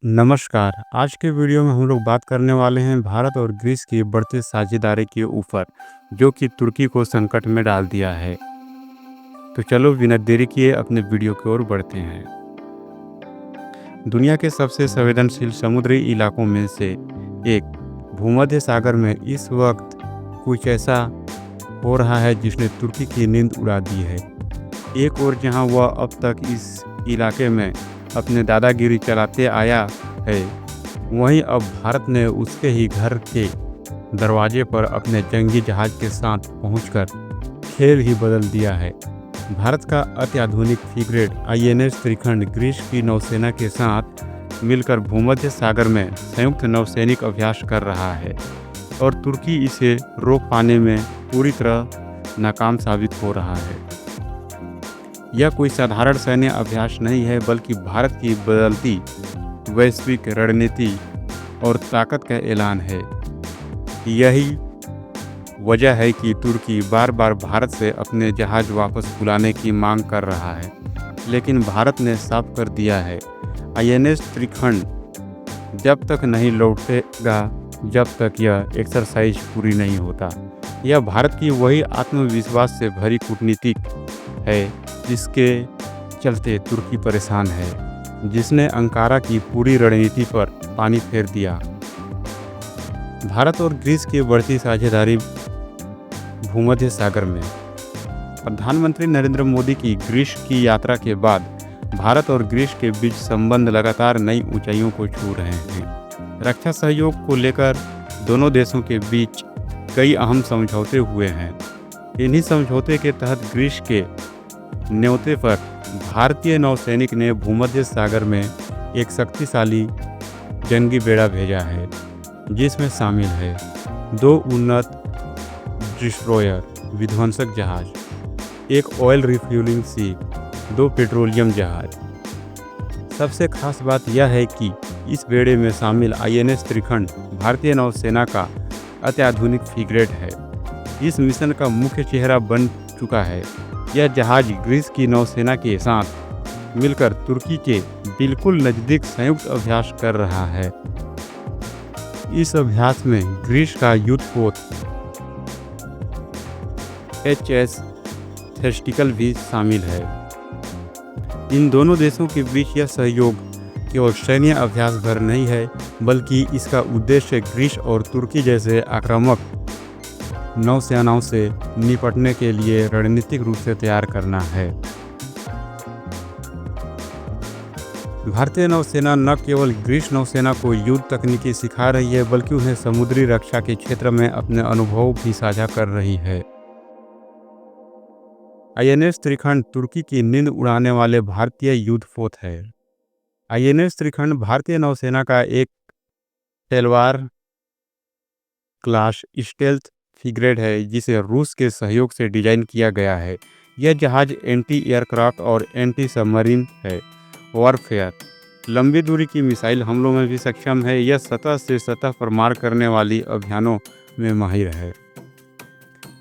नमस्कार। आज के वीडियो में हम लोग बात करने वाले हैं भारत और ग्रीस की बढ़ती साझेदारी के ऊपर, जो कि तुर्की को संकट में डाल दिया है। तो चलो बिना देरी किए अपने वीडियो की ओर बढ़ते हैं। दुनिया के सबसे संवेदनशील समुद्री इलाकों में से एक भूमध्य सागर में इस वक्त कुछ ऐसा हो रहा है जिसने तुर्की की नींद उड़ा दी है। एक ओर जहां वह अब तक इस इलाके में अपने दादागिरी चलाते आया है, वहीं अब भारत ने उसके ही घर के दरवाजे पर अपने जंगी जहाज के साथ पहुंचकर खेल ही बदल दिया है। भारत का अत्याधुनिक फ्रिगेट INS त्रिखंड ग्रीस की नौसेना के साथ मिलकर भूमध्य सागर में संयुक्त नौसैनिक अभ्यास कर रहा है और तुर्की इसे रोक पाने में पूरी तरह नाकाम साबित हो रहा है। यह कोई साधारण सैन्य अभ्यास नहीं है, बल्कि भारत की बदलती वैश्विक रणनीति और ताकत का ऐलान है। यही वजह है कि तुर्की बार बार भारत से अपने जहाज वापस बुलाने की मांग कर रहा है, लेकिन भारत ने साफ कर दिया है, INS त्रिखंड जब तक नहीं लौटेगा जब तक यह एक्सरसाइज पूरी नहीं होता। यह भारत की वही आत्मविश्वास से भरी कूटनीति है जिसके चलते तुर्की परेशान है, जिसने अंकारा की पूरी रणनीति पर पानी फेर दिया। भारत और ग्रीस की बढ़ती साझेदारी भूमध्य सागर में। प्रधानमंत्री नरेंद्र मोदी की ग्रीस की यात्रा के बाद भारत और ग्रीस के बीच संबंध लगातार नई ऊंचाइयों को छू रहे हैं। रक्षा सहयोग को लेकर दोनों देशों के बीच कई अहम समझौते हुए हैं। इन्हीं समझौते के तहत ग्रीस के न्योते पर भारतीय नौसैनिक ने भूमध्य सागर में एक शक्तिशाली जंगी बेड़ा भेजा है, जिसमें शामिल है 2 उन्नत डिस्ट्रॉयर विध्वंसक जहाज, एक ऑयल रिफ्यूलिंग शिप, 2 पेट्रोलियम जहाज। सबसे खास बात यह है कि इस बेड़े में शामिल INS त्रिखंड भारतीय नौसेना का अत्याधुनिक फ्रिगेट है। इस मिशन का मुख्य चेहरा बन चुका है। यह जहाज ग्रीस की नौसेना के साथ मिलकर तुर्की के बिल्कुल नज़दीक संयुक्त अभ्यास कर रहा है। इस अभ्यास में ग्रीस का युद्धपोत HS थेस्टिकल भी शामिल है। इन दोनों देशों के बीच यह सहयोग केवल सैन्य अभ्यास भर नहीं है, बल्कि इसका उद्देश्य ग्रीस और तुर्की जैसे आक्रामक नौसेनाओं से निपटने के लिए रणनीतिक रूप से तैयार करना है। भारतीय नौसेना न केवल ग्रीस नौसेना को युद्ध तकनीकी सिखा रही है, बल्कि उन्हें समुद्री रक्षा के क्षेत्र में अपने अनुभव भी साझा कर रही है। INS त्रिखंड तुर्की की नींद उड़ाने वाले भारतीय युद्धपोत है। INS त्रिखंड भारतीय नौसेना का एक तलवार क्लास स्टेल्थ फ्रिगेट है, जिसे रूस के सहयोग से डिजाइन किया गया है। यह जहाज एंटी एयरक्राफ्ट और एंटी सबमरीन है वॉरफेयर लंबी दूरी की मिसाइल हमलों में भी सक्षम है। यह सतह से सतह पर मार करने वाली अभियानों में माहिर है।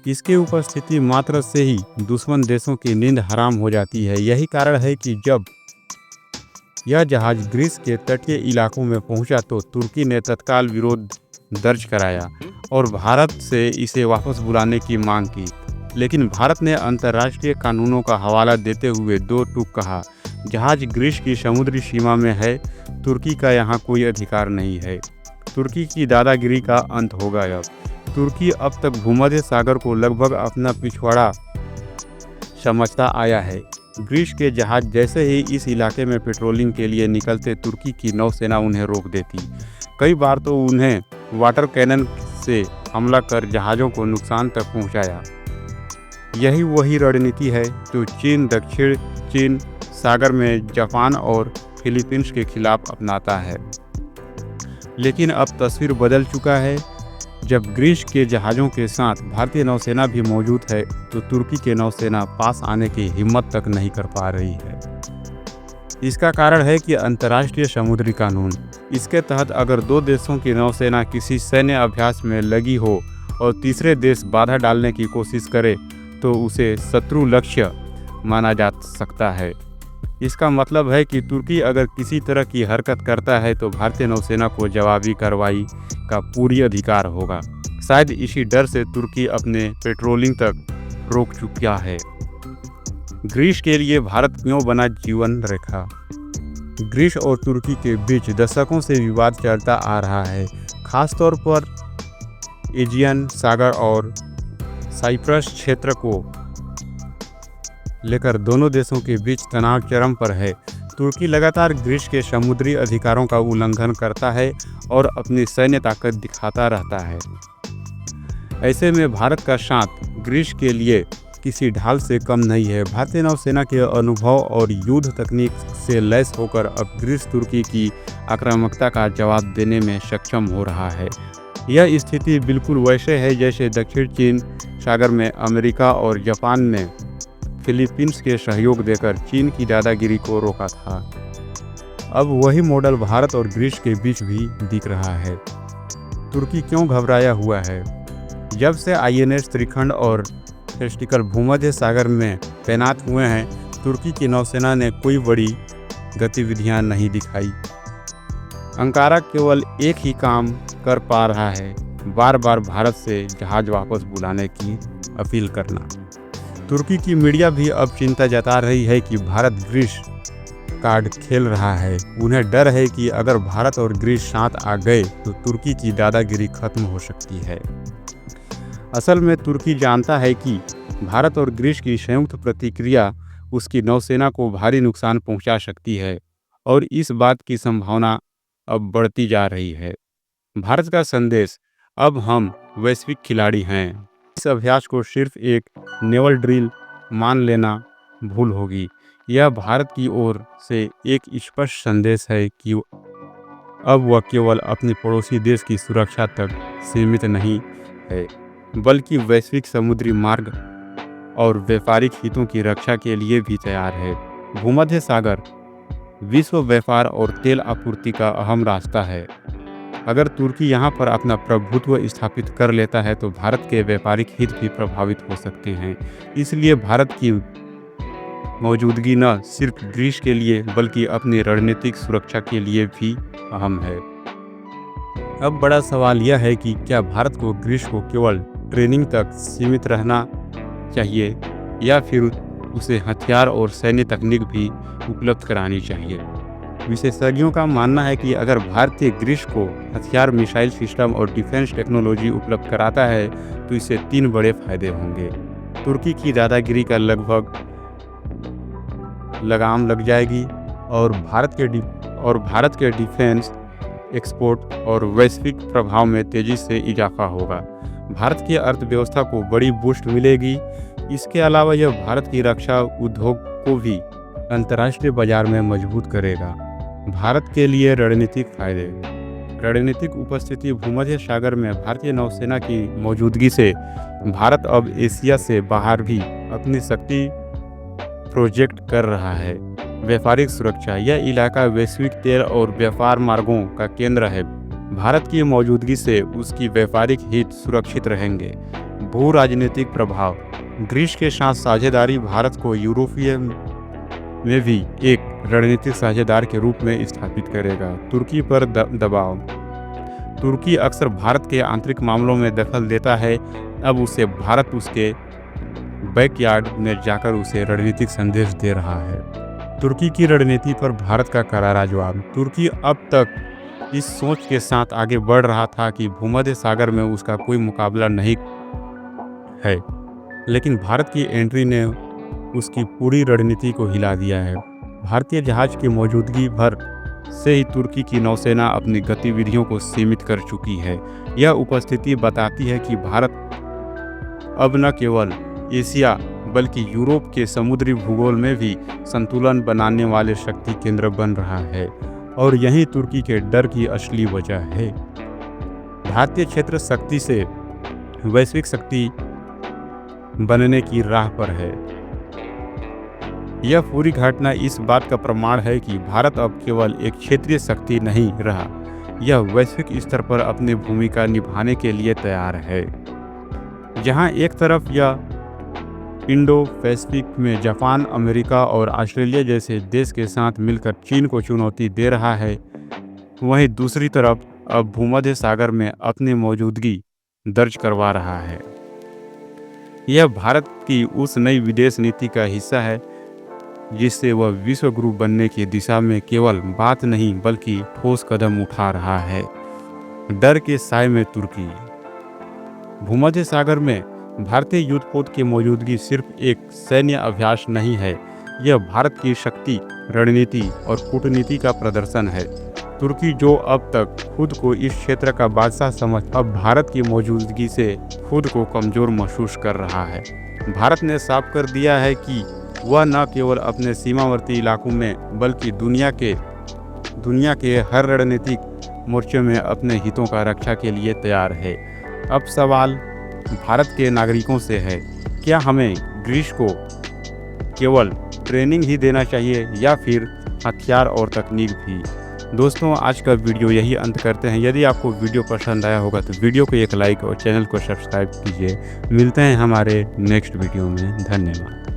इसकी उपस्थिति मात्र से ही दुश्मन देशों की नींद हराम हो जाती है। यही कारण है कि जब यह जहाज ग्रीस के तटीय इलाकों में पहुंचा तो तुर्की ने तत्काल विरोध दर्ज कराया और भारत से इसे वापस बुलाने की मांग की। लेकिन भारत ने अंतर्राष्ट्रीय कानूनों का हवाला देते हुए 2 टूक कहा, जहाज ग्रीस की समुद्री सीमा में है, तुर्की का यहाँ कोई अधिकार नहीं है। तुर्की की दादागिरी का अंत होगा। अब तुर्की अब तक भूमध्य सागर को लगभग अपना पिछवाड़ा समझता आया है। ग्रीस के जहाज जैसे ही इस इलाके में पेट्रोलिंग के लिए निकलते, तुर्की की नौसेना उन्हें रोक देती। कई बार तो उन्हें वाटर कैनन से हमला कर जहाज़ों को नुकसान तक पहुंचाया। यही वही रणनीति है जो चीन दक्षिण चीन सागर में जापान और फिलीपींस के खिलाफ अपनाता है। लेकिन अब तस्वीर बदल चुका है। जब ग्रीस के जहाज़ों के साथ भारतीय नौसेना भी मौजूद है, तो तुर्की के नौसेना पास आने की हिम्मत तक नहीं कर पा रही है। इसका कारण है कि अंतर्राष्ट्रीय समुद्री कानून। इसके तहत अगर 2 देशों की नौसेना किसी सैन्य अभ्यास में लगी हो और तीसरे देश बाधा डालने की कोशिश करे, तो उसे शत्रु लक्ष्य माना जा सकता है। इसका मतलब है कि तुर्की अगर किसी तरह की हरकत करता है तो भारतीय नौसेना को जवाबी कार्रवाई का पूरी अधिकार होगा। शायद इसी डर से तुर्की अपने पेट्रोलिंग तक रोक चुका है। ग्रीस के लिए भारत क्यों बना जीवन रेखा? ग्रीस और तुर्की के बीच दशकों से विवाद चलता आ रहा है, खासतौर पर एजियन सागर और साइप्रस क्षेत्र को लेकर दोनों देशों के बीच तनाव चरम पर है। तुर्की लगातार ग्रीस के समुद्री अधिकारों का उल्लंघन करता है और अपनी सैन्य ताकत दिखाता रहता है। ऐसे में भारत का साथ ग्रीस के लिए किसी ढाल से कम नहीं है। भारतीय नौसेना के अनुभव और युद्ध तकनीक से लैस होकर अब ग्रीस तुर्की की आक्रामकता का जवाब देने में सक्षम हो रहा है। यह स्थिति बिल्कुल वैसे है जैसे दक्षिण चीन सागर में अमेरिका और जापान ने फिलीपींस के सहयोग देकर चीन की दादागिरी को रोका था। अब वही मॉडल भारत और ग्रीस के बीच भी दिख रहा है। तुर्की क्यों घबराया हुआ है? जब से आईएनएस त्रिखंड और टेस्टिकल भूमध्य सागर में तैनात हुए हैं, तुर्की की नौसेना ने कोई बड़ी गतिविधियां नहीं दिखाई। अंकारा केवल एक ही काम कर पा रहा है, बार बार भारत से जहाज वापस बुलाने की अपील करना। तुर्की की मीडिया भी अब चिंता जता रही है कि भारत ग्रीस कार्ड खेल रहा है। उन्हें डर है कि अगर भारत और ग्रीस साथ आ गए तो तुर्की की दादागिरी खत्म हो सकती है। असल में तुर्की जानता है कि भारत और ग्रीस की संयुक्त प्रतिक्रिया उसकी नौसेना को भारी नुकसान पहुंचा सकती है और इस बात की संभावना अब बढ़ती जा रही है। भारत का संदेश, अब हम वैश्विक खिलाड़ी हैं। इस अभ्यास को सिर्फ एक नेवल ड्रिल मान लेना भूल होगी। यह भारत की ओर से एक स्पष्ट संदेश है कि अब वह केवल अपने पड़ोसी देश की सुरक्षा तक सीमित नहीं है, बल्कि वैश्विक समुद्री मार्ग और व्यापारिक हितों की रक्षा के लिए भी तैयार है। भूमध्य सागर विश्व व्यापार और तेल आपूर्ति का अहम रास्ता है। अगर तुर्की यहाँ पर अपना प्रभुत्व स्थापित कर लेता है तो भारत के व्यापारिक हित भी प्रभावित हो सकते हैं। इसलिए भारत की मौजूदगी न सिर्फ ग्रीस के लिए बल्कि अपनी रणनीतिक सुरक्षा के लिए भी अहम है। अब बड़ा सवाल यह है कि क्या भारत को ग्रीस को केवल ट्रेनिंग तक सीमित रहना चाहिए या फिर उसे हथियार और सैन्य तकनीक भी उपलब्ध करानी चाहिए। विशेषज्ञों का मानना है कि अगर भारतीय ग्रीस को हथियार, मिसाइल सिस्टम और डिफेंस टेक्नोलॉजी उपलब्ध कराता है तो इससे 3 बड़े फायदे होंगे। तुर्की की दादागिरी का लगभग लगाम लग जाएगी और भारत के डिफेंस एक्सपोर्ट और वैश्विक प्रभाव में तेजी से इजाफा होगा। भारत की अर्थव्यवस्था को बड़ी बूस्ट मिलेगी। इसके अलावा यह भारत की रक्षा उद्योग को भी अंतर्राष्ट्रीय बाजार में मजबूत करेगा। भारत के लिए रणनीतिक फायदे। रणनीतिक उपस्थिति। भूमध्य सागर में भारतीय नौसेना की मौजूदगी से भारत अब एशिया से बाहर भी अपनी शक्ति प्रोजेक्ट कर रहा है। व्यापारिक सुरक्षा। यह इलाका वैश्विक तेल और व्यापार मार्गों का केंद्र है। भारत की मौजूदगी से उसकी व्यापारिक हित सुरक्षित रहेंगे। भू राजनीतिक प्रभाव। ग्रीस के साथ साझेदारी भारत को यूरोपीय में भी एक रणनीतिक साझेदार के रूप में स्थापित करेगा। तुर्की पर दबाव। तुर्की अक्सर भारत के आंतरिक मामलों में दखल देता है। अब भारत उसके बैकयार्ड में जाकर उसे रणनीतिक संदेश दे रहा है। तुर्की की रणनीति पर भारत का करारा जवाब। तुर्की अब तक इस सोच के साथ आगे बढ़ रहा था कि भूमध्य सागर में उसका कोई मुकाबला नहीं है, लेकिन भारत की एंट्री ने उसकी पूरी रणनीति को हिला दिया है। भारतीय जहाज की मौजूदगी भर से ही तुर्की की नौसेना अपनी गतिविधियों को सीमित कर चुकी है। यह उपस्थिति बताती है कि भारत अब न केवल एशिया बल्कि यूरोप के समुद्री भूगोल में भी संतुलन बनाने वाले शक्ति केंद्र बन रहा है और यही तुर्की के डर की असली वजह है। भारतीय क्षेत्र शक्ति से वैश्विक शक्ति बनने की राह पर है। यह पूरी घटना इस बात का प्रमाण है कि भारत अब केवल एक क्षेत्रीय शक्ति नहीं रहा, यह वैश्विक स्तर पर अपनी भूमिका निभाने के लिए तैयार है। जहां एक तरफ यह इंडो पैसिफिक में जापान, अमेरिका और ऑस्ट्रेलिया जैसे देश के साथ मिलकर चीन को चुनौती दे रहा है, वहीं दूसरी तरफ अब भूमध्य सागर में अपनी मौजूदगी दर्ज करवा रहा है। यह भारत की उस नई विदेश नीति का हिस्सा है जिससे वह विश्व गुरु बनने की दिशा में केवल बात नहीं बल्कि ठोस कदम उठा रहा है। डर के साए में तुर्की। भूमध्य सागर में भारतीय युद्धपोत की मौजूदगी सिर्फ एक सैन्य अभ्यास नहीं है, यह भारत की शक्ति, रणनीति और कूटनीति का प्रदर्शन है। तुर्की, जो अब तक खुद को इस क्षेत्र का बादशाह समझ, अब भारत की मौजूदगी से खुद को कमज़ोर महसूस कर रहा है। भारत ने साफ कर दिया है कि वह न केवल अपने सीमावर्ती इलाकों में बल्कि दुनिया के हर रणनीतिक मोर्चे में अपने हितों का रक्षा के लिए तैयार है। अब सवाल भारत के नागरिकों से है, क्या हमें ग्रीस को केवल ट्रेनिंग ही देना चाहिए या फिर हथियार और तकनीक भी? दोस्तों, आज का वीडियो यही अंत करते हैं। यदि आपको वीडियो पसंद आया होगा तो वीडियो को एक लाइक और चैनल को सब्सक्राइब कीजिए। मिलते हैं हमारे नेक्स्ट वीडियो में। धन्यवाद।